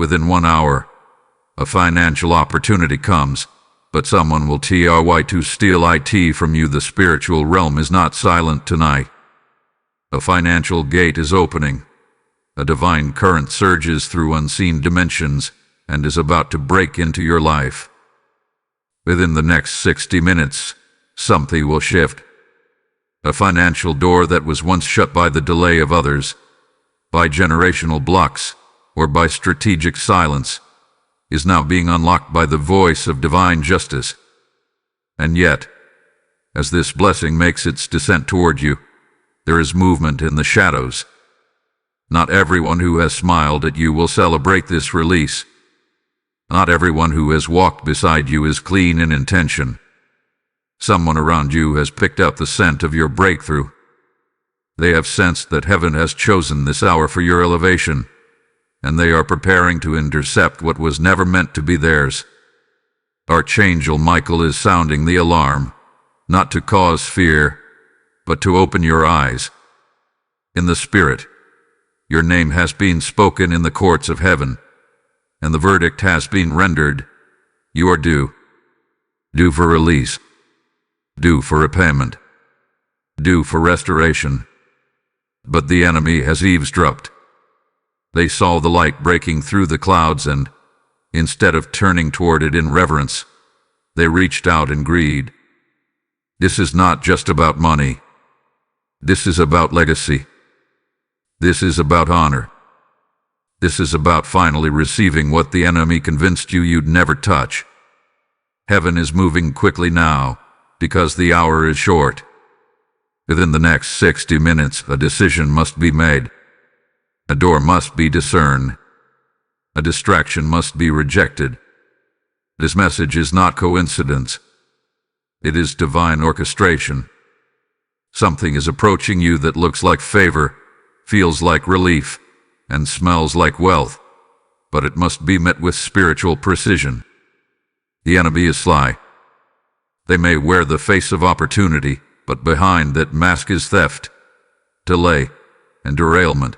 Within 1 hour, a financial opportunity comes, but someone will try to steal it from you. The spiritual realm is not silent tonight. A financial gate is opening. A divine current surges through unseen dimensions and is about to break into your life. Within the next 60 minutes, something will shift. A financial door that was once shut by the delay of others, by generational blocks, or by strategic silence, is now being unlocked by the voice of divine justice. And yet, as this blessing makes its descent toward you, there is movement in the shadows. Not everyone who has smiled at you will celebrate this release. Not everyone who has walked beside you is clean in intention. Someone around you has picked up the scent of your breakthrough. They have sensed that heaven has chosen this hour for your elevation, and they are preparing to intercept what was never meant to be theirs. Archangel Michael is sounding the alarm, not to cause fear, but to open your eyes. In the Spirit, your name has been spoken in the courts of heaven, and the verdict has been rendered. You are due. Due for release. Due for repayment. Due for restoration. But the enemy has eavesdropped. They saw the light breaking through the clouds and, instead of turning toward it in reverence, they reached out in greed. This is not just about money. This is about legacy. This is about honor. This is about finally receiving what the enemy convinced you you'd never touch. Heaven is moving quickly now, because the hour is short. Within the next 60 minutes, a decision must be made. A door must be discerned. A distraction must be rejected. This message is not coincidence. It is divine orchestration. Something is approaching you that looks like favor, feels like relief, and smells like wealth, but it must be met with spiritual precision. The enemy is sly. They may wear the face of opportunity, but behind that mask is theft, delay, and derailment.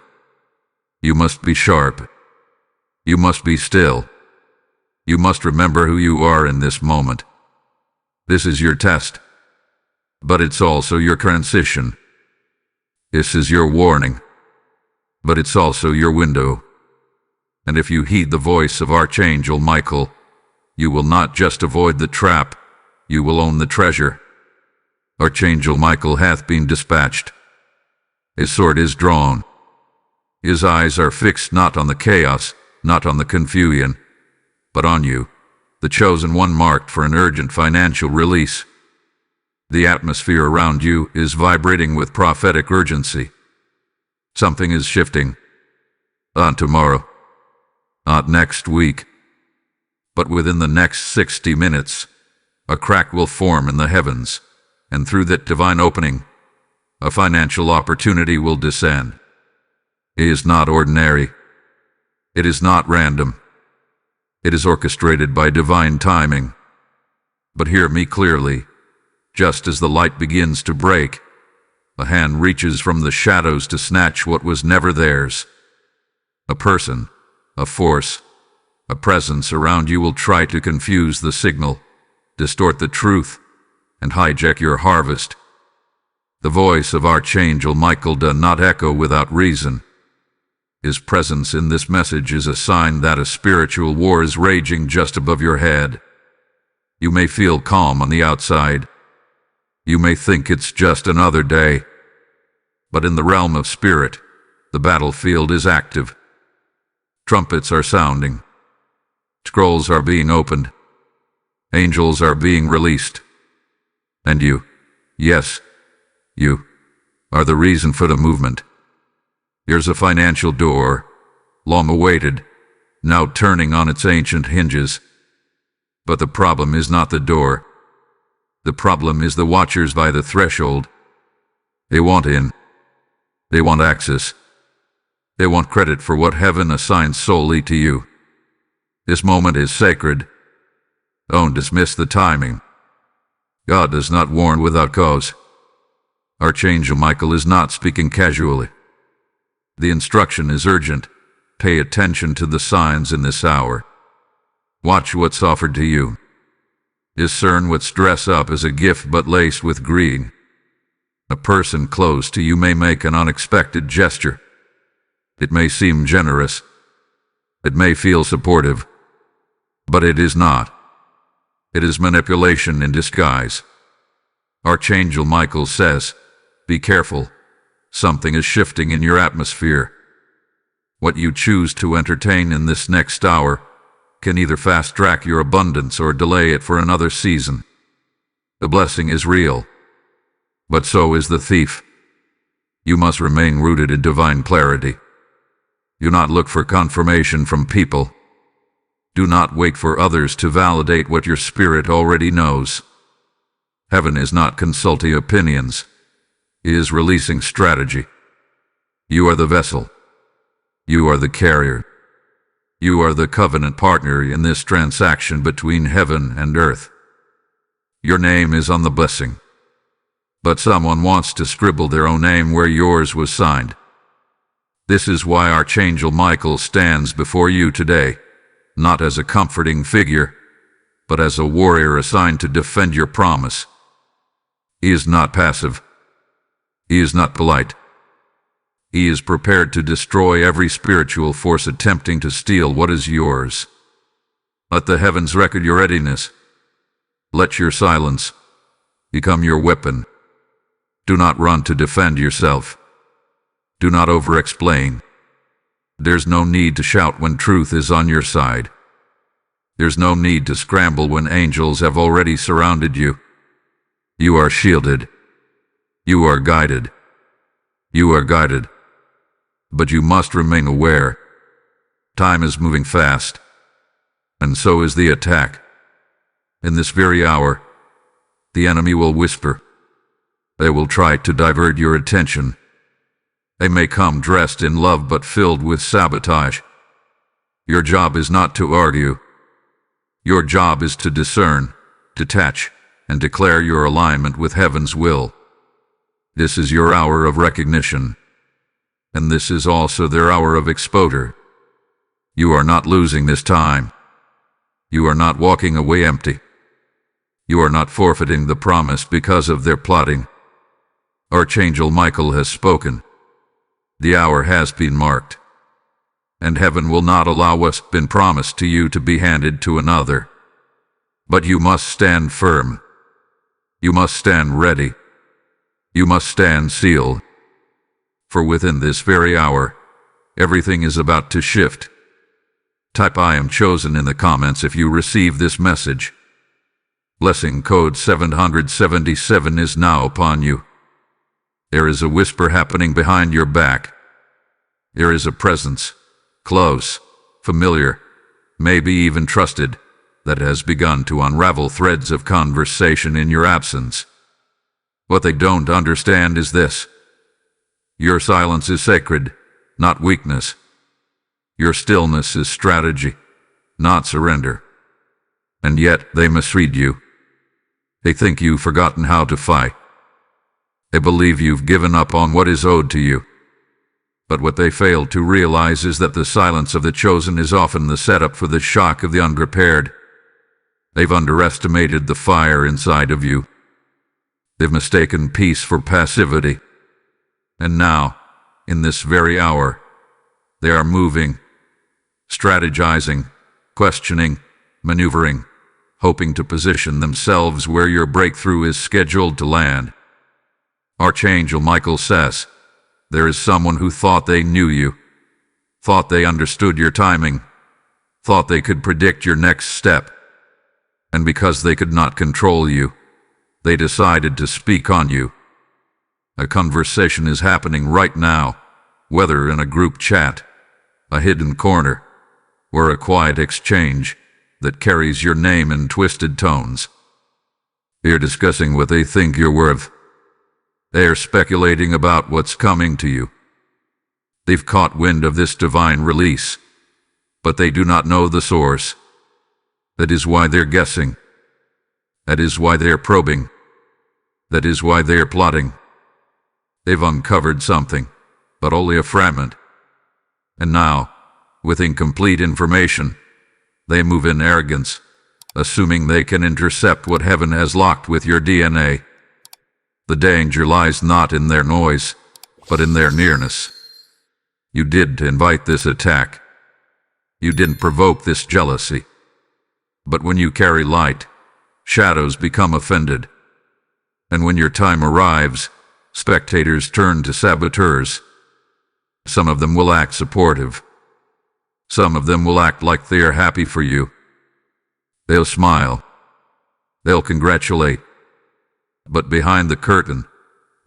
You must be sharp. You must be still. You must remember who you are in this moment. This is your test, but it's also your transition. This is your warning, but it's also your window. And if you heed the voice of Archangel Michael, you will not just avoid the trap, you will own the treasure. Archangel Michael hath been dispatched. His sword is drawn. His eyes are fixed not on the chaos, not on the confusion, but on you, the chosen one marked for an urgent financial release. The atmosphere around you is vibrating with prophetic urgency. Something is shifting. Not tomorrow, not next week, but within the next 60 minutes, a crack will form in the heavens, and through that divine opening, a financial opportunity will descend. It is not ordinary. It is not random. It is orchestrated by divine timing. But hear me clearly. Just as the light begins to break, a hand reaches from the shadows to snatch what was never theirs. A person, a force, a presence around you will try to confuse the signal, distort the truth, and hijack your harvest. The voice of Archangel Michael does not echo without reason. His presence in this message is a sign that a spiritual war is raging just above your head. You may feel calm on the outside. You may think it's just another day. But in the realm of spirit, the battlefield is active. Trumpets are sounding. Scrolls are being opened. Angels are being released. And you, yes, you, are the reason for the movement. Here's a financial door, long awaited, now turning on its ancient hinges. But the problem is not the door. The problem is the watchers by the threshold. They want in. They want access. They want credit for what heaven assigns solely to you. This moment is sacred. Don't dismiss the timing. God does not warn without cause. Archangel Michael is not speaking casually. The instruction is urgent. Pay attention to the signs in this hour. Watch what's offered to you. Discern what's dressed up as a gift but laced with greed. A person close to you may make an unexpected gesture. It may seem generous. It may feel supportive. But it is not. It is manipulation in disguise. Archangel Michael says, "Be careful. Something is shifting in your atmosphere." What you choose to entertain in this next hour can either fast-track your abundance or delay it for another season. The blessing is real, but so is the thief. You must remain rooted in divine clarity. Do not look for confirmation from people. Do not wait for others to validate what your spirit already knows. Heaven is not consulting opinions. It is releasing strategy. You are the vessel. You are the carrier. You are the covenant partner in this transaction between heaven and earth. Your name is on the blessing, but someone wants to scribble their own name where yours was signed. This is why Archangel Michael stands before you today, not as a comforting figure, but as a warrior assigned to defend your promise. He is not passive. He is not polite. He is prepared to destroy every spiritual force attempting to steal what is yours. Let the heavens record your readiness. Let your silence become your weapon. Do not run to defend yourself. Do not over-explain. There's no need to shout when truth is on your side. There's no need to scramble when angels have already surrounded you. You are shielded. You are guided. You are guided. But you must remain aware. Time is moving fast, and so is the attack. In this very hour, the enemy will whisper. They will try to divert your attention. They may come dressed in love but filled with sabotage. Your job is not to argue. Your job is to discern, detach, and declare your alignment with heaven's will. This is your hour of recognition, and this is also their hour of exposure. You are not losing this time. You are not walking away empty. You are not forfeiting the promise because of their plotting. Archangel Michael has spoken. The hour has been marked, and heaven will not allow what's been promised to you to be handed to another. But you must stand firm. You must stand ready. You must stand sealed. For within this very hour, everything is about to shift. Type "I am chosen" in the comments if you receive this message. Blessing code 777 is now upon you. There is a whisper happening behind your back. There is a presence, close, familiar, maybe even trusted, that has begun to unravel threads of conversation in your absence. What they don't understand is this: your silence is sacred, not weakness. Your stillness is strategy, not surrender. And yet they misread you. They think you've forgotten how to fight. They believe you've given up on what is owed to you. But what they fail to realize is that the silence of the chosen is often the setup for the shock of the unprepared. They've underestimated the fire inside of you. They've mistaken peace for passivity. And now, in this very hour, they are moving, strategizing, questioning, maneuvering, hoping to position themselves where your breakthrough is scheduled to land. Archangel Michael says, there is someone who thought they knew you, thought they understood your timing, thought they could predict your next step. And because they could not control you, they decided to speak on you. A conversation is happening right now, whether in a group chat, a hidden corner, or a quiet exchange that carries your name in twisted tones. They're discussing what they think you're worth. They're speculating about what's coming to you. They've caught wind of this divine release, but they do not know the source. That is why they're guessing. That is why they're probing. That is why they're plotting. They've uncovered something, but only a fragment. And now, with incomplete information. They move in arrogance, assuming they can intercept what heaven has locked with your DNA. The danger lies not in their noise, but in their nearness. You didn't invite this attack. You didn't provoke this jealousy. But when you carry light, shadows become offended. And when your time arrives, spectators turn to saboteurs. Some of them will act supportive. Some of them will act like they are happy for you. They'll smile. They'll congratulate. But behind the curtain,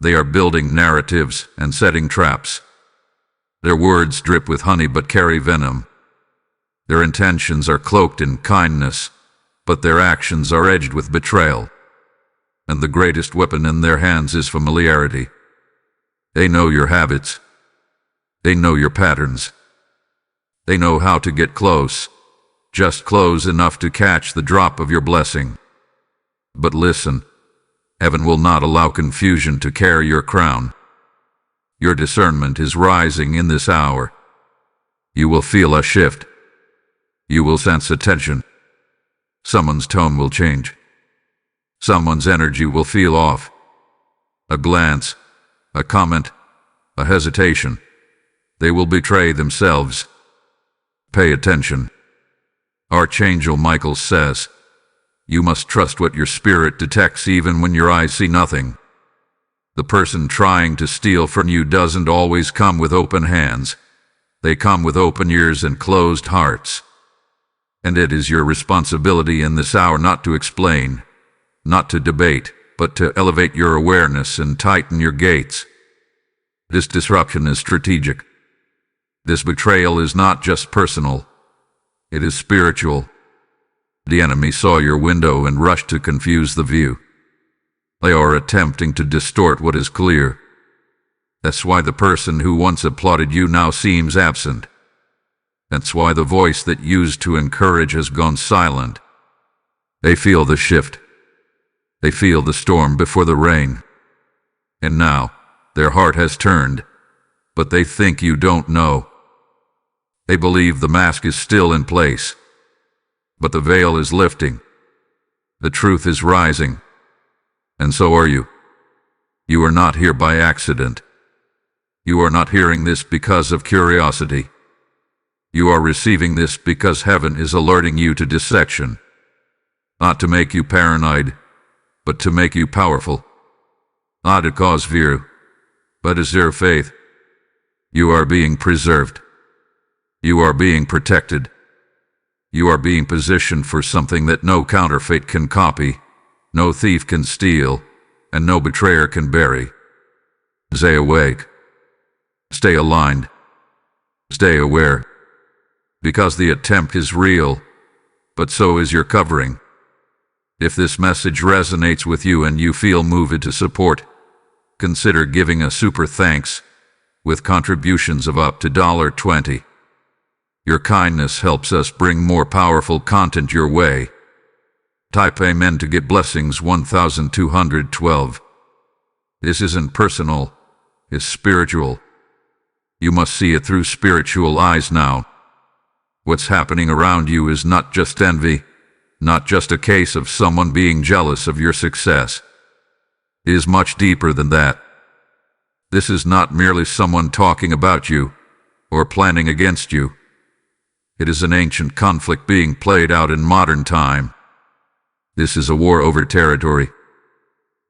they are building narratives and setting traps. Their words drip with honey but carry venom. Their intentions are cloaked in kindness, but their actions are edged with betrayal. And the greatest weapon in their hands is familiarity. They know your habits. They know your patterns. They know how to get close, just close enough to catch the drop of your blessing. But listen, heaven will not allow confusion to carry your crown. Your discernment is rising in this hour. You will feel a shift. You will sense a tension. Someone's tone will change. Someone's energy will feel off. A glance, a comment, a hesitation. They will betray themselves. Pay attention. Archangel Michael says, you must trust what your spirit detects even when your eyes see nothing. The person trying to steal from you doesn't always come with open hands. They come with open ears and closed hearts. And it is your responsibility in this hour not to explain, not to debate, but to elevate your awareness and tighten your gates. This disruption is strategic. This betrayal is not just personal. It is spiritual. The enemy saw your window and rushed to confuse the view. They are attempting to distort what is clear. That's why the person who once applauded you now seems absent. That's why the voice that used to encourage has gone silent. They feel the shift. They feel the storm before the rain. And now, their heart has turned, but they think you don't know. They believe the mask is still in place, but the veil is lifting. The truth is rising. And so are you. You are not here by accident. You are not hearing this because of curiosity. You are receiving this because heaven is alerting you to dissection. Not to make you paranoid, but to make you powerful. Not to cause fear, but to stir faith. You are being preserved. You are being protected. You are being positioned for something that no counterfeit can copy, no thief can steal, and no betrayer can bury. Stay awake. Stay aligned. Stay aware. Because the attempt is real, but so is your covering. If this message resonates with you and you feel moved to support, consider giving a super thanks with contributions of up to $20. Your kindness helps us bring more powerful content your way. Type Amen to get blessings 1212. This isn't personal, it's spiritual. You must see it through spiritual eyes now. What's happening around you is not just envy, not just a case of someone being jealous of your success. It is much deeper than that. This is not merely someone talking about you or planning against you. It is an ancient conflict being played out in modern time. This is a war over territory,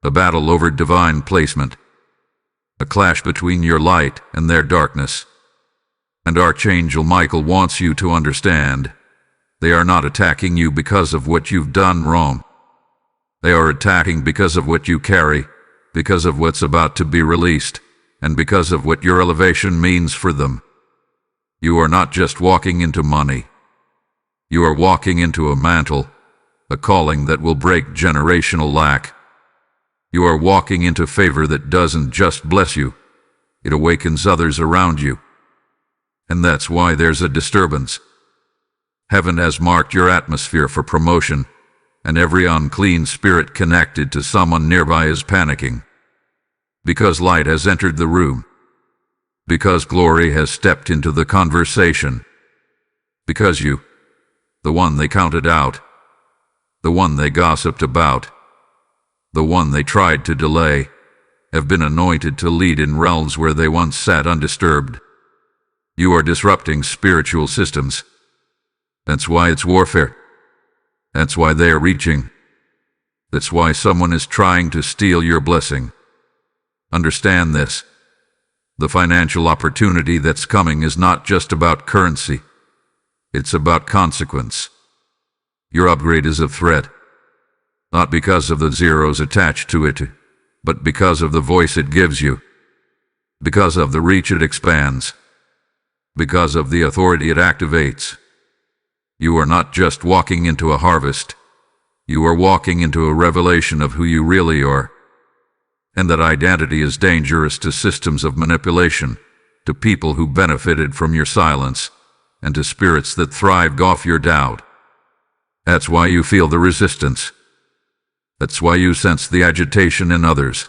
a battle over divine placement, a clash between your light and their darkness. And Archangel Michael wants you to understand, they are not attacking you because of what you've done wrong. They are attacking because of what you carry, because of what's about to be released, and because of what your elevation means for them. You are not just walking into money. You are walking into a mantle, a calling that will break generational lack. You are walking into favor that doesn't just bless you, it awakens others around you. And that's why there's a disturbance. Heaven has marked your atmosphere for promotion, and every unclean spirit connected to someone nearby is panicking. Because light has entered the room. Because glory has stepped into the conversation. Because you, the one they counted out, the one they gossiped about, the one they tried to delay, have been anointed to lead in realms where they once sat undisturbed. You are disrupting spiritual systems. That's why it's warfare. That's why they are reaching. That's why someone is trying to steal your blessing. Understand this. The financial opportunity that's coming is not just about currency. It's about consequence. Your upgrade is a threat. Not because of the zeros attached to it, but because of the voice it gives you. Because of the reach it expands. Because of the authority it activates. You are not just walking into a harvest. You are walking into a revelation of who you really are. And that identity is dangerous to systems of manipulation, to people who benefited from your silence, and to spirits that thrived off your doubt. That's why you feel the resistance. That's why you sense the agitation in others.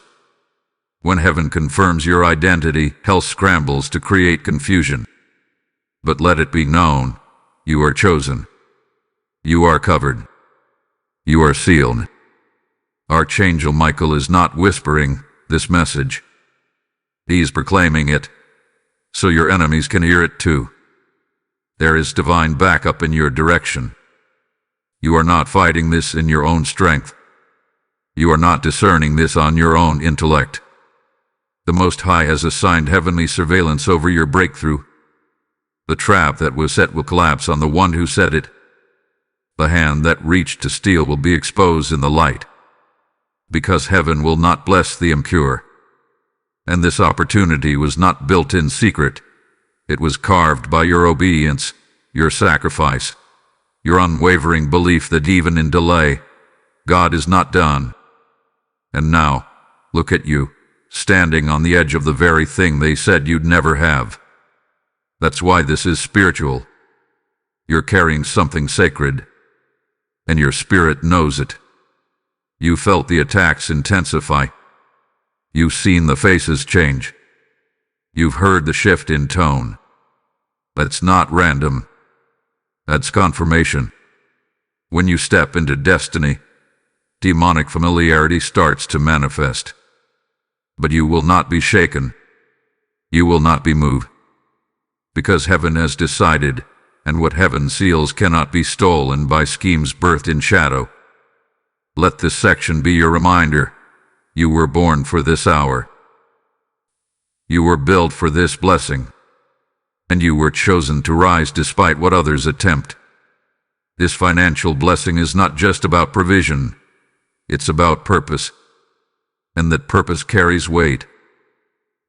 When heaven confirms your identity, hell scrambles to create confusion. But let it be known, you are chosen. You are covered. You are sealed. Archangel Michael is not whispering this message. He's proclaiming it, so your enemies can hear it too. There is divine backup in your direction. You are not fighting this in your own strength. You are not discerning this on your own intellect. The Most High has assigned heavenly surveillance over your breakthrough. The trap that was set will collapse on the one who set it. The hand that reached to steal will be exposed in the light. Because heaven will not bless the impure. And this opportunity was not built in secret. It was carved by your obedience, your sacrifice, your unwavering belief that even in delay, God is not done. And now, look at you, standing on the edge of the very thing they said you'd never have. That's why this is spiritual. You're carrying something sacred, and your spirit knows it. You felt the attacks intensify. You've seen the faces change. You've heard the shift in tone. That's not random. That's confirmation. When you step into destiny, demonic familiarity starts to manifest. But you will not be shaken. You will not be moved. Because heaven has decided, and what heaven seals cannot be stolen by schemes birthed in shadow. Let this section be your reminder. You were born for this hour. You were built for this blessing. And you were chosen to rise despite what others attempt. This financial blessing is not just about provision. It's about purpose. And that purpose carries weight.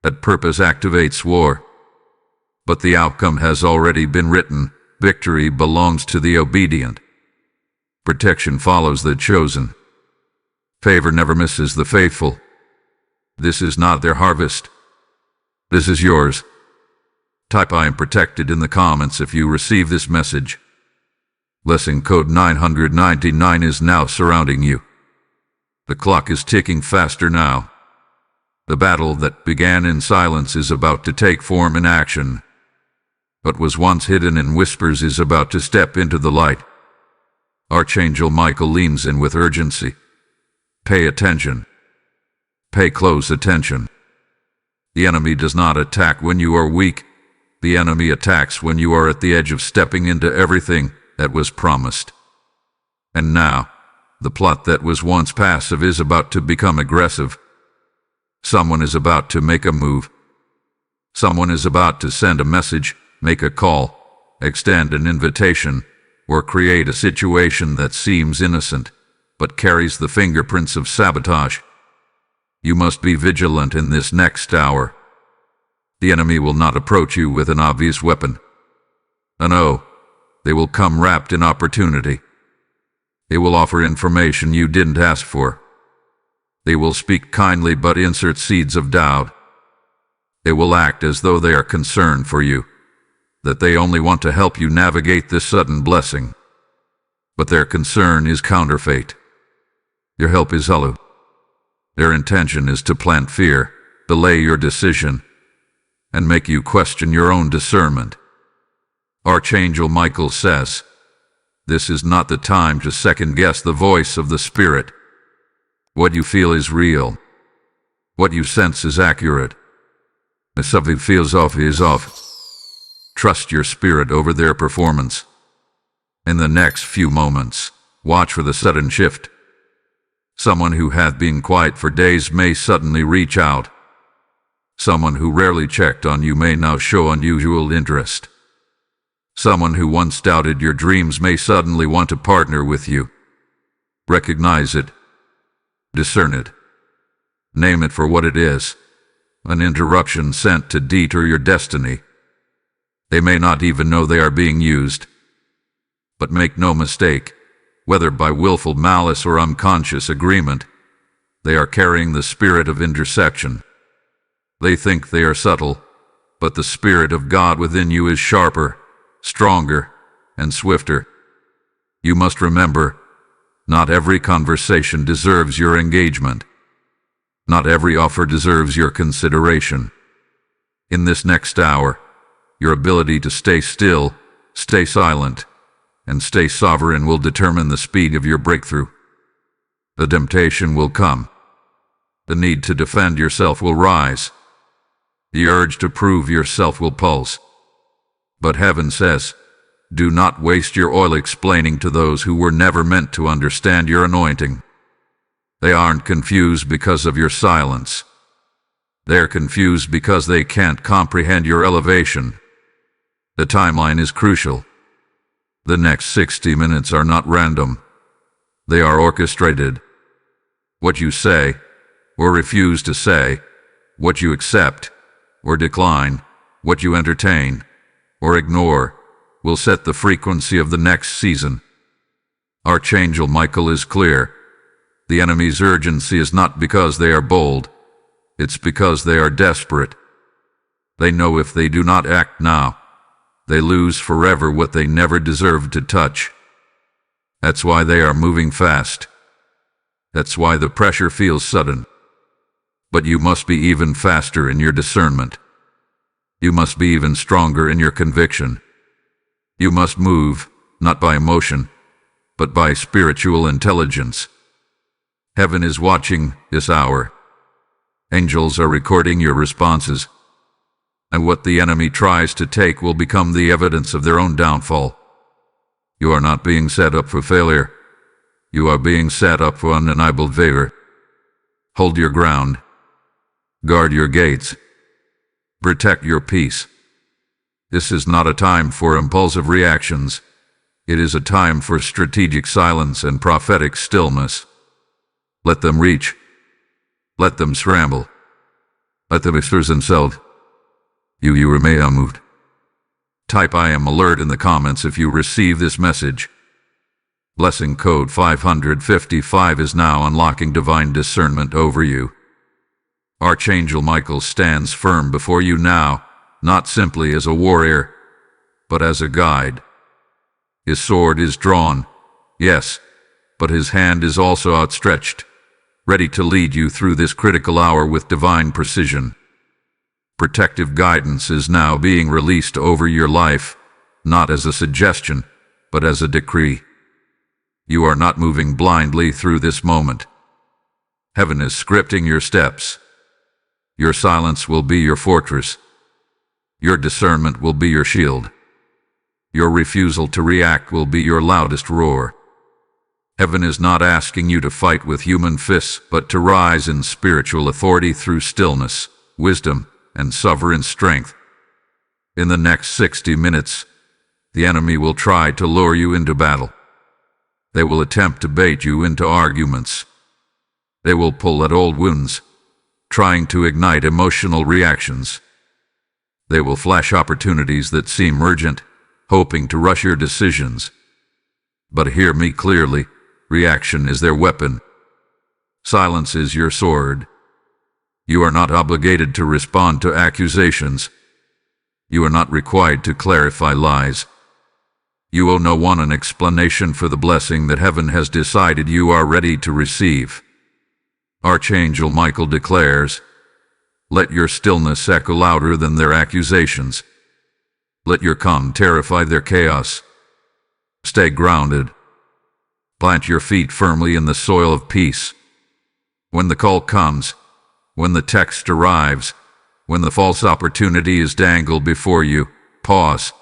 That purpose activates war. But the outcome has already been written. Victory belongs to the obedient. Protection follows the chosen. Favor never misses the faithful. This is not their harvest. This is yours. Type "I am protected" in the comments if you receive this message. Blessing code 999 is now surrounding you. The clock is ticking faster now. The battle that began in silence is about to take form in action. What was once hidden in whispers is about to step into the light. Archangel Michael leans in with urgency. Pay attention. Pay close attention. The enemy does not attack when you are weak. The enemy attacks when you are at the edge of stepping into everything that was promised. And now, the plot that was once passive is about to become aggressive. Someone is about to make a move. Someone is about to send a message, make a call, extend an invitation, or create a situation that seems innocent, but carries the fingerprints of sabotage. You must be vigilant in this next hour. The enemy will not approach you with an obvious weapon. No, they will come wrapped in opportunity. They will offer information you didn't ask for. They will speak kindly but insert seeds of doubt. They will act as though they are concerned for you, that they only want to help you navigate this sudden blessing. But their concern is counterfeit. Your help is hollow. Their intention is to plant fear, delay your decision, and make you question your own discernment. Archangel Michael says, this is not the time to second-guess the voice of the Spirit. What you feel is real. What you sense is accurate. If something feels off, it is off. Trust your spirit over their performance. In the next few moments, watch for the sudden shift. Someone who had been quiet for days may suddenly reach out. Someone who rarely checked on you may now show unusual interest. Someone who once doubted your dreams may suddenly want to partner with you. Recognize it. Discern it. Name it for what it is. An interruption sent to detour your destiny. They may not even know they are being used. But make no mistake, whether by willful malice or unconscious agreement, they are carrying the spirit of intersection. They think they are subtle, but the Spirit of God within you is sharper, stronger, and swifter. You must remember, not every conversation deserves your engagement. Not every offer deserves your consideration. In this next hour, your ability to stay still, stay silent, and stay sovereign will determine the speed of your breakthrough. The temptation will come. The need to defend yourself will rise. The urge to prove yourself will pulse. But heaven says, do not waste your oil explaining to those who were never meant to understand your anointing. They aren't confused because of your silence. They're confused because they can't comprehend your elevation. The timeline is crucial. The next 60 minutes are not random. They are orchestrated. What you say, or refuse to say, what you accept, or decline, what you entertain, or ignore, will set the frequency of the next season. Archangel Michael is clear. The enemy's urgency is not because they are bold. It's because they are desperate. They know if they do not act now, they lose forever what they never deserved to touch. That's why they are moving fast. That's why the pressure feels sudden. But you must be even faster in your discernment. You must be even stronger in your conviction. You must move, not by emotion, but by spiritual intelligence. Heaven is watching this hour. Angels are recording your responses. And what the enemy tries to take will become the evidence of their own downfall. You are not being set up for failure. You are being set up for undeniable vigor. Hold your ground. Guard your gates. Protect your peace. This is not a time for impulsive reactions. It is a time for strategic silence and prophetic stillness. Let them reach. Let them scramble. Let them express themselves. You remain unmoved. Type I am alert in the comments if you receive this message. Blessing code 555 is now unlocking divine discernment over you. Archangel Michael stands firm before you now, not simply as a warrior, but as a guide. His sword is drawn, yes, but his hand is also outstretched, ready to lead you through this critical hour with divine precision. Protective guidance is now being released over your life, not as a suggestion, but as a decree. You are not moving blindly through this moment. Heaven is scripting your steps. Your silence will be your fortress. Your discernment will be your shield. Your refusal to react will be your loudest roar. Heaven is not asking you to fight with human fists, but to rise in spiritual authority through stillness, wisdom, and sovereign strength. In the next 60 minutes, the enemy will try to lure you into battle. They will attempt to bait you into arguments. They will pull at old wounds, trying to ignite emotional reactions. They will flash opportunities that seem urgent, hoping to rush your decisions. But hear me clearly, reaction is their weapon. Silence is your sword. You are not obligated to respond to accusations. You are not required to clarify lies. You owe no one an explanation for the blessing that heaven has decided you are ready to receive. Archangel Michael declares, let your stillness echo louder than their accusations. Let your calm terrify their chaos. Stay grounded. Plant your feet firmly in the soil of peace. When the call comes, when the text arrives, when the false opportunity is dangled before you, pause.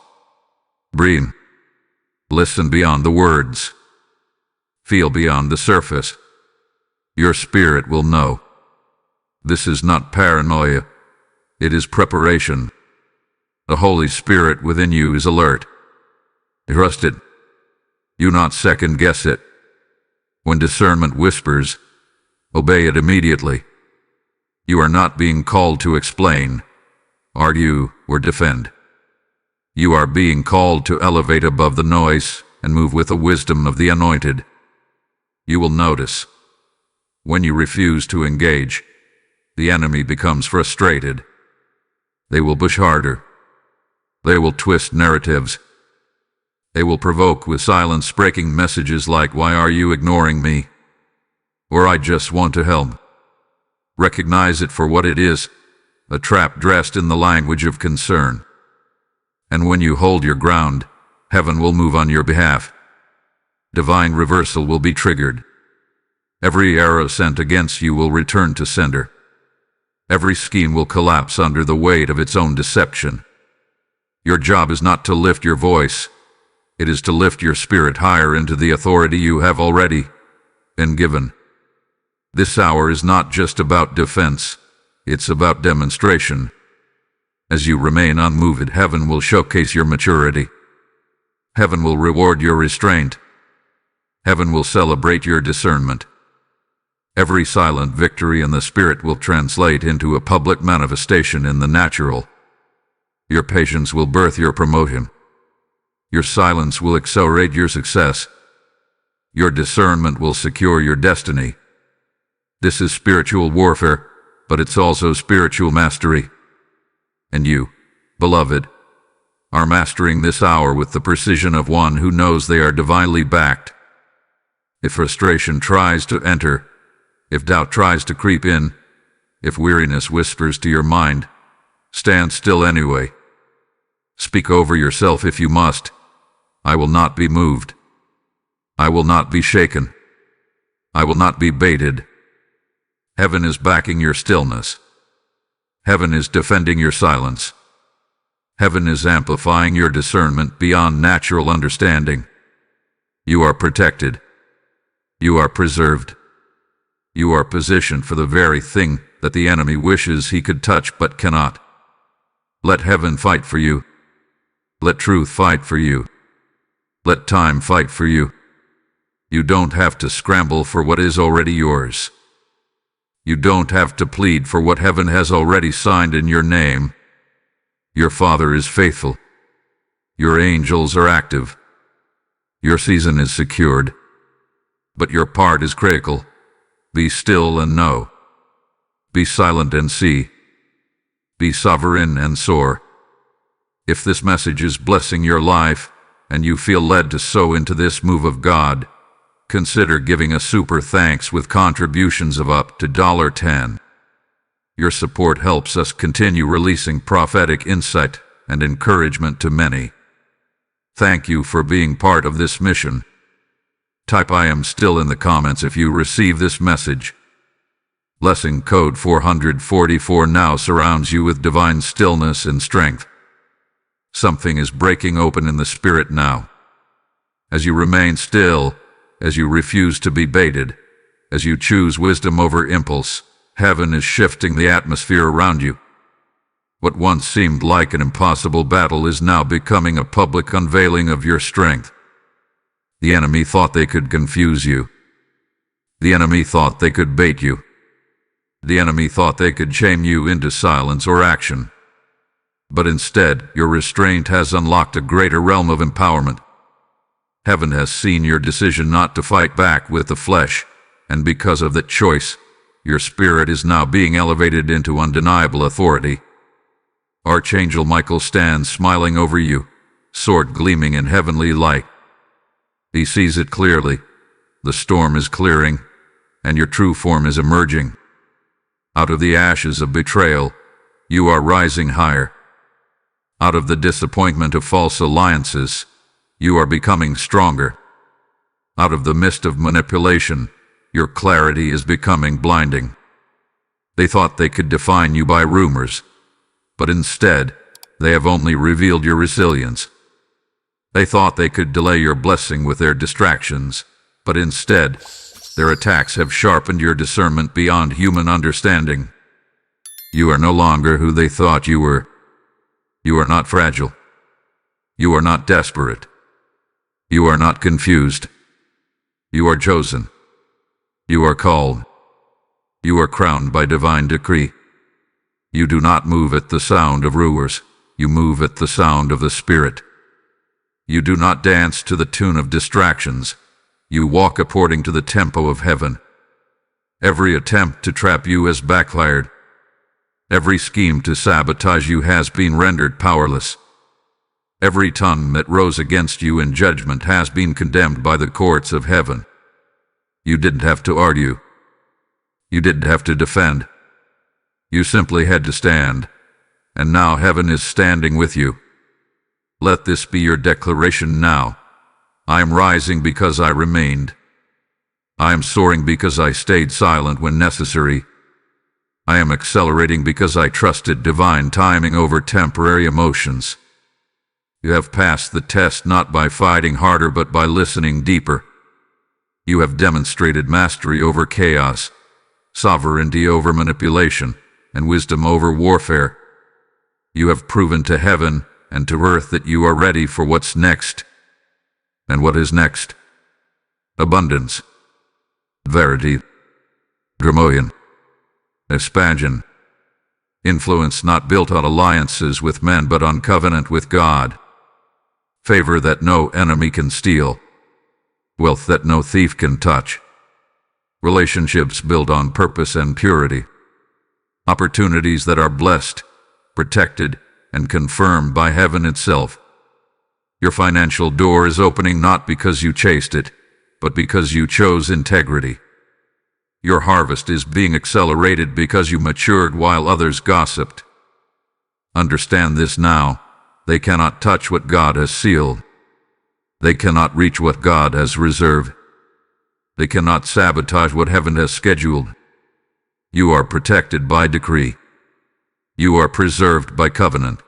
Breathe. Listen beyond the words. Feel beyond the surface. Your spirit will know. This is not paranoia. It is preparation. The Holy Spirit within you is alert. Trust it. Do not second guess it. When discernment whispers, obey it immediately. You are not being called to explain, argue, or defend. You are being called to elevate above the noise and move with the wisdom of the anointed. You will notice, when you refuse to engage, the enemy becomes frustrated. They will push harder. They will twist narratives. They will provoke with silence-breaking messages like, "Why are you ignoring me?" or "I just want to help." Recognize it for what it is, a trap dressed in the language of concern. And when you hold your ground, heaven will move on your behalf. Divine reversal will be triggered. Every arrow sent against you will return to sender. Every scheme will collapse under the weight of its own deception. Your job is not to lift your voice. It is to lift your spirit higher into the authority you have already been given. This hour is not just about defense. It's about demonstration. As you remain unmoved, heaven will showcase your maturity. Heaven will reward your restraint. Heaven will celebrate your discernment. Every silent victory in the spirit will translate into a public manifestation in the natural. Your patience will birth your promotion. Your silence will accelerate your success. Your discernment will secure your destiny. This is spiritual warfare, but it's also spiritual mastery. And you, beloved, are mastering this hour with the precision of one who knows they are divinely backed. If frustration tries to enter, if doubt tries to creep in, if weariness whispers to your mind, stand still anyway. Speak over yourself if you must. I will not be moved. I will not be shaken. I will not be baited. Heaven is backing your stillness. Heaven is defending your silence. Heaven is amplifying your discernment beyond natural understanding. You are protected. You are preserved. You are positioned for the very thing that the enemy wishes he could touch but cannot. Let heaven fight for you. Let truth fight for you. Let time fight for you. You don't have to scramble for what is already yours. You don't have to plead for what heaven has already signed in your name. Your Father is faithful. Your angels are active. Your season is secured. But your part is critical. Be still and know. Be silent and see. Be sovereign and soar. If this message is blessing your life, and you feel led to sow into this move of God, consider giving a super thanks with contributions of up to $10. Your support helps us continue releasing prophetic insight and encouragement to many. Thank you for being part of this mission. Type "I am still" in the comments if you receive this message. Blessing code 444 now surrounds you with divine stillness and strength. Something is breaking open in the spirit now. As you remain still, as you refuse to be baited, as you choose wisdom over impulse, heaven is shifting the atmosphere around you. What once seemed like an impossible battle is now becoming a public unveiling of your strength. The enemy thought they could confuse you. The enemy thought they could bait you. The enemy thought they could shame you into silence or action. But instead, your restraint has unlocked a greater realm of empowerment. Heaven has seen your decision not to fight back with the flesh, and because of that choice, your spirit is now being elevated into undeniable authority. Archangel Michael stands smiling over you, sword gleaming in heavenly light. He sees it clearly. The storm is clearing, and your true form is emerging. Out of the ashes of betrayal, you are rising higher. Out of the disappointment of false alliances, you are becoming stronger. Out of the mist of manipulation, your clarity is becoming blinding. They thought they could define you by rumors, but instead, they have only revealed your resilience. They thought they could delay your blessing with their distractions, but instead, their attacks have sharpened your discernment beyond human understanding. You are no longer who they thought you were. You are not fragile. You are not desperate. You are not confused. You are chosen. You are called. You are crowned by divine decree. You do not move at the sound of rumors. You move at the sound of the Spirit. You do not dance to the tune of distractions. You walk according to the tempo of heaven. Every attempt to trap you has backfired. Every scheme to sabotage you has been rendered powerless. Every tongue that rose against you in judgment has been condemned by the courts of heaven. You didn't have to argue. You didn't have to defend. You simply had to stand, and now heaven is standing with you. Let this be your declaration now. I am rising because I remained. I am soaring because I stayed silent when necessary. I am accelerating because I trusted divine timing over temporary emotions. You have passed the test not by fighting harder but by listening deeper. You have demonstrated mastery over chaos, sovereignty over manipulation, and wisdom over warfare. You have proven to heaven and to earth that you are ready for what's next. And what is next? Abundance, verity, Gramoyan, expansion, influence not built on alliances with men but on covenant with God, favor that no enemy can steal, wealth that no thief can touch, relationships built on purpose and purity, opportunities that are blessed, protected, and confirmed by heaven itself. Your financial door is opening not because you chased it, but because you chose integrity. Your harvest is being accelerated because you matured while others gossiped. Understand this now. They cannot touch what God has sealed. They cannot reach what God has reserved. They cannot sabotage what heaven has scheduled. You are protected by decree. You are preserved by covenant.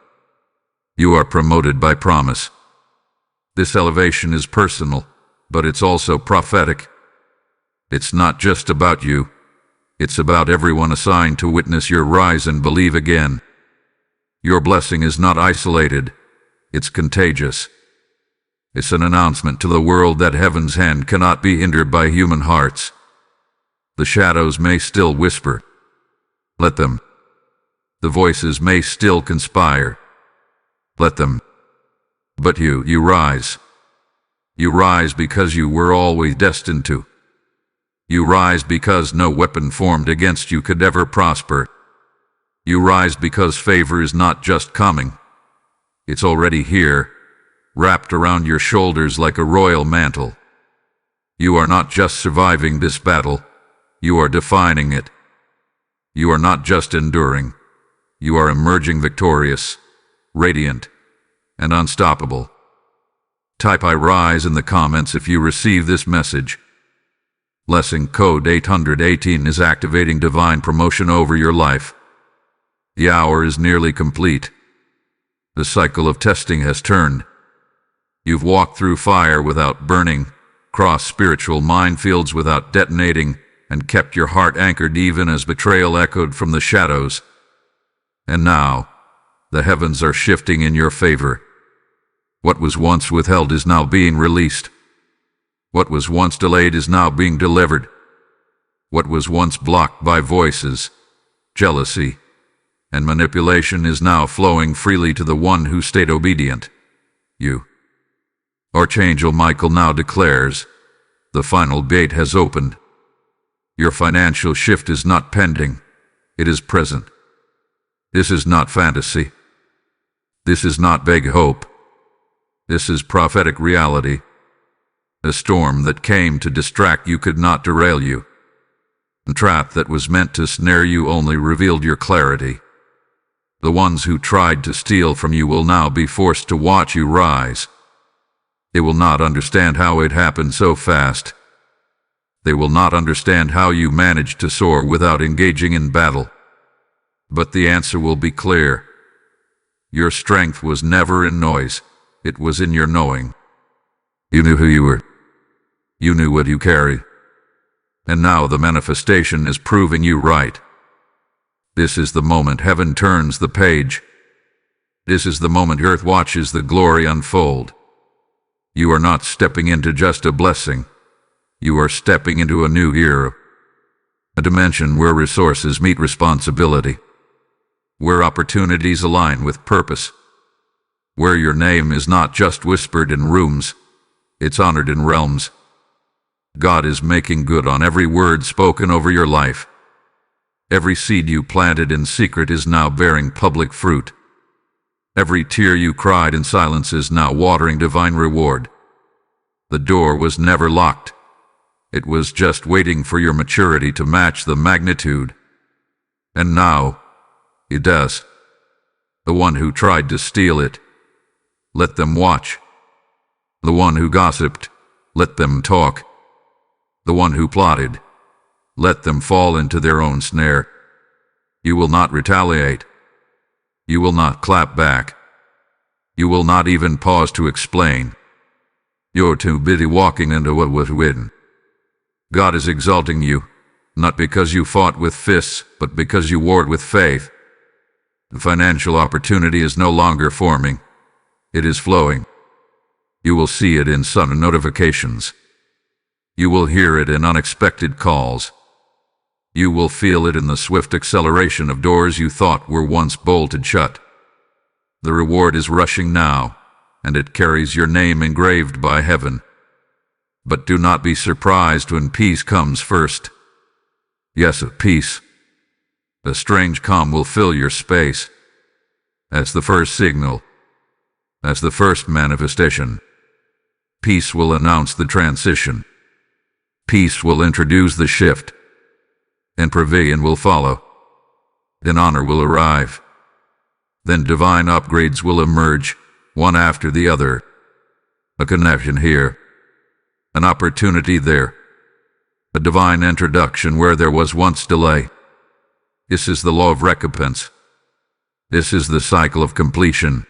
You are promoted by promise. This elevation is personal, but it's also prophetic. It's not just about you. It's about everyone assigned to witness your rise and believe again. Your blessing is not isolated. It's contagious. It's an announcement to the world that heaven's hand cannot be hindered by human hearts. The shadows may still whisper. Let them. The voices may still conspire. Let them. But you rise. You rise because you were always destined to. You rise because no weapon formed against you could ever prosper. You rise because favor is not just coming. It's already here, wrapped around your shoulders like a royal mantle. You are not just surviving this battle, you are defining it. You are not just enduring, you are emerging victorious, radiant, and unstoppable. Type I rise in the comments if you receive this message. Blessing code 818 is activating divine promotion over your life. The hour is nearly complete. The cycle of testing has turned. You've walked through fire without burning, crossed spiritual minefields without detonating, and kept your heart anchored even as betrayal echoed from the shadows. And now, the heavens are shifting in your favor. What was once withheld is now being released. What was once delayed is now being delivered. What was once blocked by voices, jealousy, and manipulation is now flowing freely to the one who stayed obedient, you. Archangel Michael now declares, the final gate has opened. Your financial shift is not pending, it is present. This is not fantasy. This is not vague hope. This is prophetic reality. The storm that came to distract you could not derail you. The trap that was meant to snare you only revealed your clarity. The ones who tried to steal from you will now be forced to watch you rise. They will not understand how it happened so fast. They will not understand how you managed to soar without engaging in battle. But the answer will be clear. Your strength was never in noise. It was in your knowing. You knew who you were. You knew what you carried. And now the manifestation is proving you right. This is the moment heaven turns the page. This is the moment earth watches the glory unfold. You are not stepping into just a blessing. You are stepping into a new era. A dimension where resources meet responsibility. Where opportunities align with purpose. Where your name is not just whispered in rooms, it's honored in realms. God is making good on every word spoken over your life. Every seed you planted in secret is now bearing public fruit. Every tear you cried in silence is now watering divine reward. The door was never locked. It was just waiting for your maturity to match the magnitude. And now, it does. The one who tried to steal it, let them watch. The one who gossiped, let them talk. The one who plotted, let them fall into their own snare. You will not retaliate. You will not clap back. You will not even pause to explain. You're too busy walking into what was written. God is exalting you, not because you fought with fists, but because you warred with faith. The financial opportunity is no longer forming. It is flowing. You will see it in sudden notifications. You will hear it in unexpected calls. You will feel it in the swift acceleration of doors you thought were once bolted shut. The reward is rushing now, and it carries your name engraved by heaven. But do not be surprised when peace comes first. Yes, peace. A strange calm will fill your space. As the first signal, as the first manifestation. Peace will announce the transition. Peace will introduce the shift. And pavilion will follow. Then honor will arrive. Then divine upgrades will emerge, one after the other. A connection here. An opportunity there. A divine introduction where there was once delay. This is the law of recompense. This is the cycle of completion.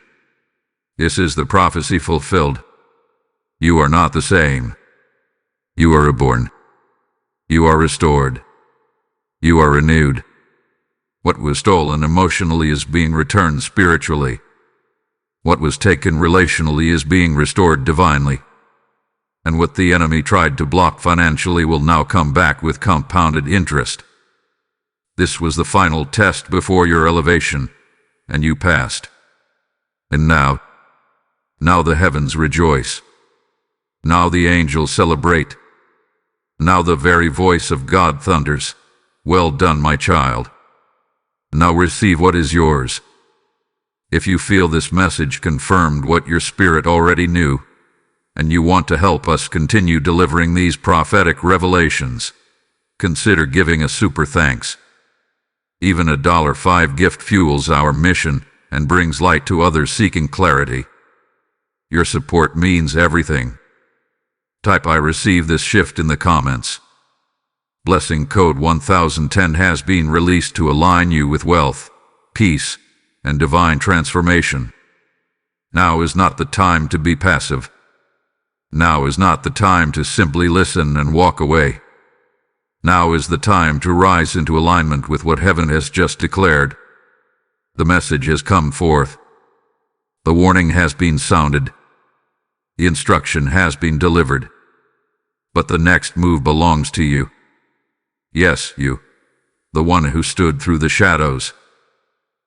This is the prophecy fulfilled. You are not the same. You are reborn. You are restored. You are renewed. What was stolen emotionally is being returned spiritually. What was taken relationally is being restored divinely. And what the enemy tried to block financially will now come back with compounded interest. This was the final test before your elevation, and you passed. And now the heavens rejoice. Now the angels celebrate. Now the very voice of God thunders. Well done, my child. Now receive what is yours. If you feel this message confirmed what your spirit already knew, and you want to help us continue delivering these prophetic revelations, consider giving a super thanks. Even a $5 gift fuels our mission and brings light to others seeking clarity. Your support means everything. Type "I receive this shift" in the comments. Blessing code 1010 has been released to align you with wealth, peace, and divine transformation. Now is not the time to be passive. Now is not the time to simply listen and walk away. Now is the time to rise into alignment with what heaven has just declared. The message has come forth. The warning has been sounded. The instruction has been delivered. But the next move belongs to you. Yes, you. The one who stood through the shadows.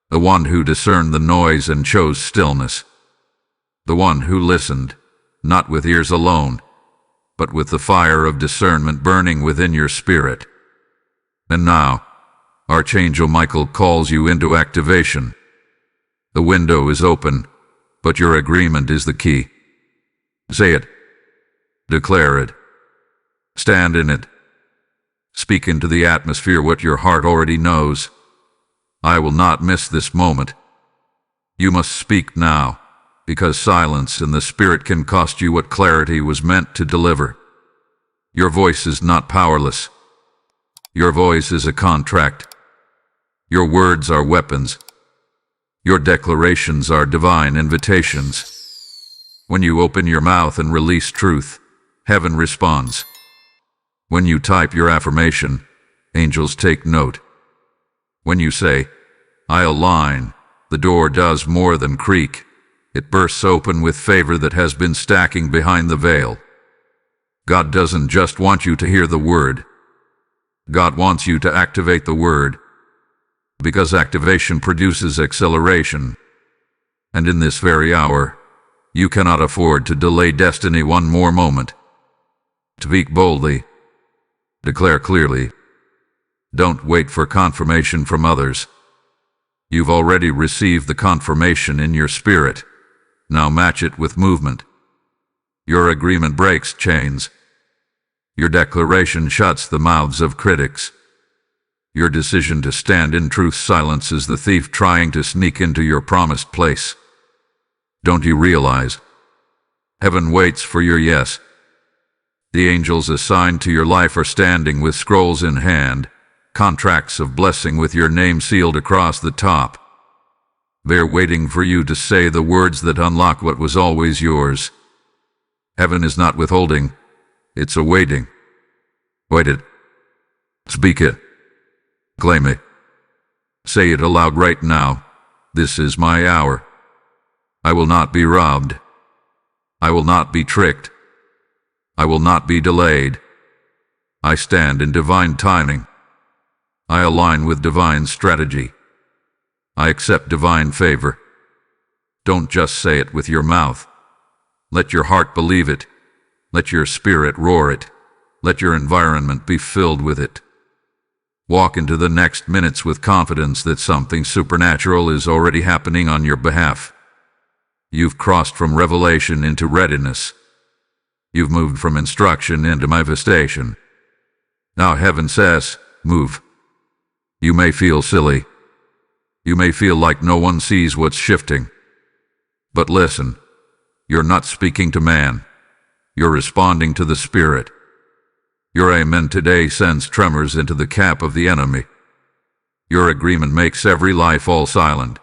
The one who discerned the noise and chose stillness. The one who listened, not with ears alone, but with the fire of discernment burning within your spirit. And now, Archangel Michael calls you into activation. The window is open, but your agreement is the key. Say it. Declare it. Stand in it. Speak into the atmosphere what your heart already knows. I will not miss this moment. You must speak now, because silence in the spirit can cost you what clarity was meant to deliver. Your voice is not powerless. Your voice is a contract. Your words are weapons. Your declarations are divine invitations. When you open your mouth and release truth, heaven responds. When you type your affirmation, angels take note. When you say, I align, the door does more than creak. It bursts open with favor that has been stacking behind the veil. God doesn't just want you to hear the word. God wants you to activate the word, because activation produces acceleration. And in this very hour, you cannot afford to delay destiny one more moment. Speak boldly. Declare clearly. Don't wait for confirmation from others. You've already received the confirmation in your spirit. Now match it with movement. Your agreement breaks chains. Your declaration shuts the mouths of critics. Your decision to stand in truth silences the thief trying to sneak into your promised place. Don't you realize? Heaven waits for your yes. The angels assigned to your life are standing with scrolls in hand, contracts of blessing with your name sealed across the top. They're waiting for you to say the words that unlock what was always yours. Heaven is not withholding, it's awaiting. Wait it. Speak it. Claim it. Say it aloud right now. This is my hour. I will not be robbed. I will not be tricked. I will not be delayed. I stand in divine timing. I align with divine strategy. I accept divine favor. Don't just say it with your mouth. Let your heart believe it. Let your spirit roar it. Let your environment be filled with it. Walk into the next minutes with confidence that something supernatural is already happening on your behalf. You've crossed from revelation into readiness. You've moved from instruction into manifestation. Now heaven says, move. You may feel silly. You may feel like no one sees what's shifting. But listen, you're not speaking to man. You're responding to the Spirit. Your amen today sends tremors into the camp of the enemy. Your agreement makes every lie fall silent.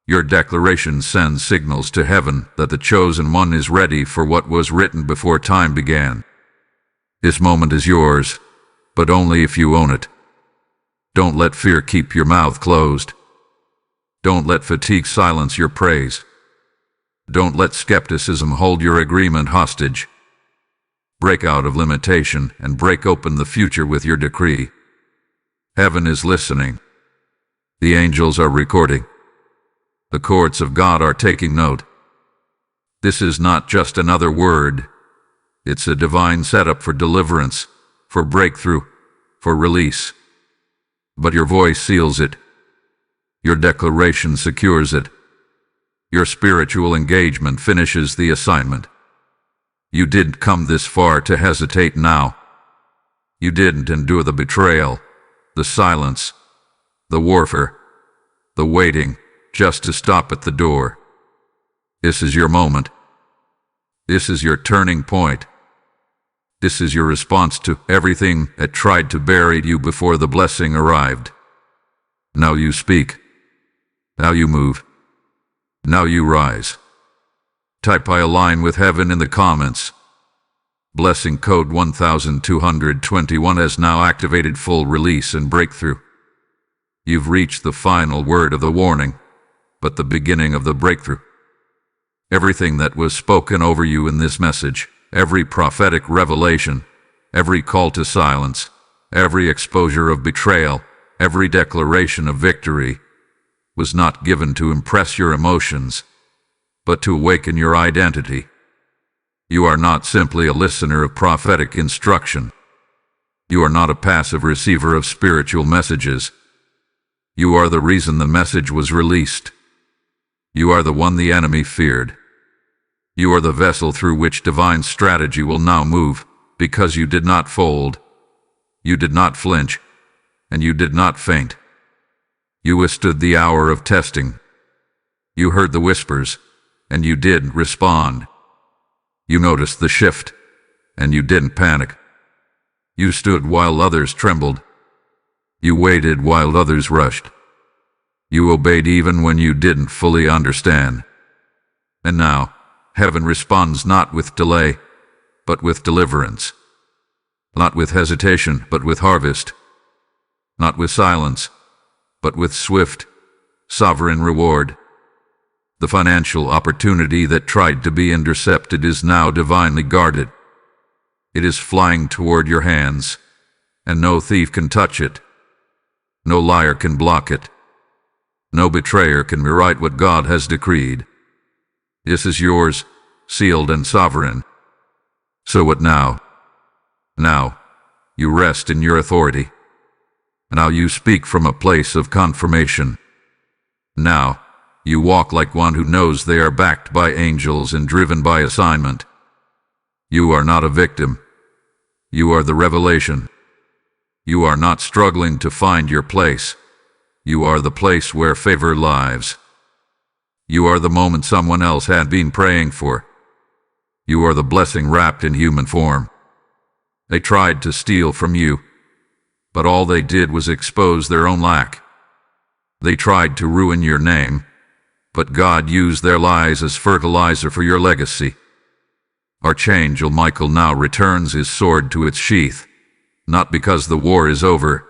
Your declaration sends signals to heaven that the chosen one is ready for what was written before time began. This moment is yours, but only if you own it. Don't let fear keep your mouth closed. Don't let fatigue silence your praise. Don't let skepticism hold your agreement hostage. Break out of limitation and break open the future with your decree. Heaven is listening. The angels are recording. The courts of God are taking note. This is not just another word. It's a divine setup for deliverance, for breakthrough, for release. But your voice seals it. Your declaration secures it. Your spiritual engagement finishes the assignment. You didn't come this far to hesitate now. You didn't endure the betrayal, the silence, the warfare, the waiting, just to stop at the door. This is your moment. This is your turning point. This is your response to everything that tried to bury you before the blessing arrived. Now you speak. Now you move. Now you rise. Type I align with heaven in the comments. Blessing code 1221 has now activated full release and breakthrough. You've reached the final word of the warning, but the beginning of the breakthrough. Everything that was spoken over you in this message, every prophetic revelation, every call to silence, every exposure of betrayal, every declaration of victory, was not given to impress your emotions, but to awaken your identity. You are not simply a listener of prophetic instruction. You are not a passive receiver of spiritual messages. You are the reason the message was released. You are the one the enemy feared. You are the vessel through which divine strategy will now move, because you did not fold, you did not flinch, and you did not faint. You withstood the hour of testing. You heard the whispers, and you didn't respond. You noticed the shift, and you didn't panic. You stood while others trembled. You waited while others rushed. You obeyed even when you didn't fully understand. And now, heaven responds not with delay, but with deliverance. Not with hesitation, but with harvest. Not with silence, but with swift, sovereign reward. The financial opportunity that tried to be intercepted is now divinely guarded. It is flying toward your hands, and no thief can touch it. No liar can block it. No betrayer can rewrite what God has decreed. This is yours, sealed and sovereign. So what now? Now, you rest in your authority. Now you speak from a place of confirmation. Now, you walk like one who knows they are backed by angels and driven by assignment. You are not a victim. You are the revelation. You are not struggling to find your place. You are the place where favor lives. You are the moment someone else had been praying for. You are the blessing wrapped in human form. They tried to steal from you, but all they did was expose their own lack. They tried to ruin your name, but God used their lies as fertilizer for your legacy. Archangel Michael now returns his sword to its sheath, not because the war is over,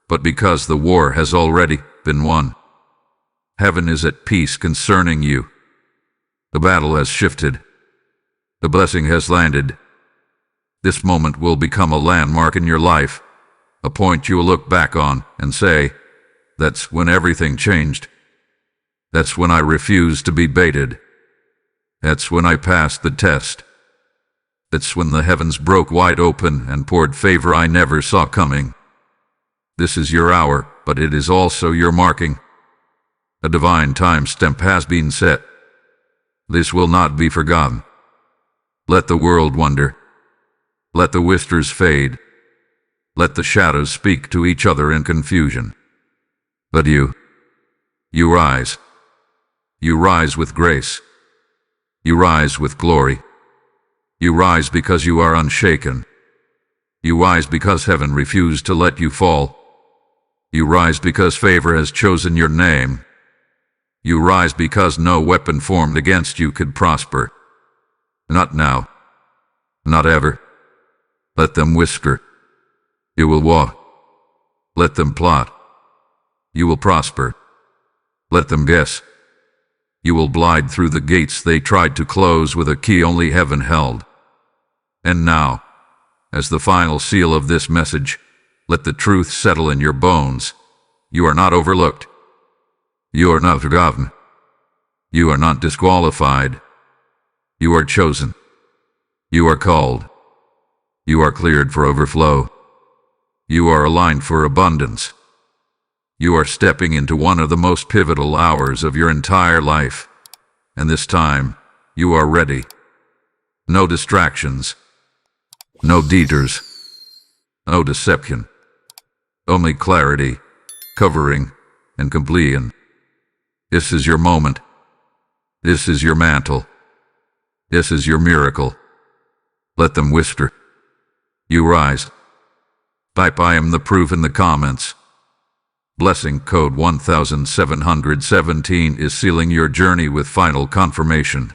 but because the war has already been won. Heaven is at peace concerning you. The battle has shifted. The blessing has landed. This moment will become a landmark in your life, a point you will look back on and say, "That's when everything changed. That's when I refused to be baited. That's when I passed the test. That's when the heavens broke wide open and poured favor I never saw coming." This is your hour, but it is also your marking. A divine timestamp has been set. This will not be forgotten. Let the world wonder. Let the whispers fade. Let the shadows speak to each other in confusion. But you rise. You rise with grace. You rise with glory. You rise because you are unshaken. You rise because heaven refused to let you fall. You rise because favor has chosen your name. You rise because no weapon formed against you could prosper. Not now. Not ever. Let them whisper. You will walk. Let them plot. You will prosper. Let them guess. You will glide through the gates they tried to close with a key only heaven held. And now, as the final seal of this message, let the truth settle in your bones. You are not overlooked. You are not forgotten. You are not disqualified. You are chosen. You are called. You are cleared for overflow. You are aligned for abundance. You are stepping into one of the most pivotal hours of your entire life. And this time, you are ready. No distractions. No detours. No deception. Only clarity, covering, and completion. This is your moment. This is your mantle. This is your miracle. Let them whisper. You rise. Type "I am the proof" in the comments. Blessing code 1717 is sealing your journey with final confirmation.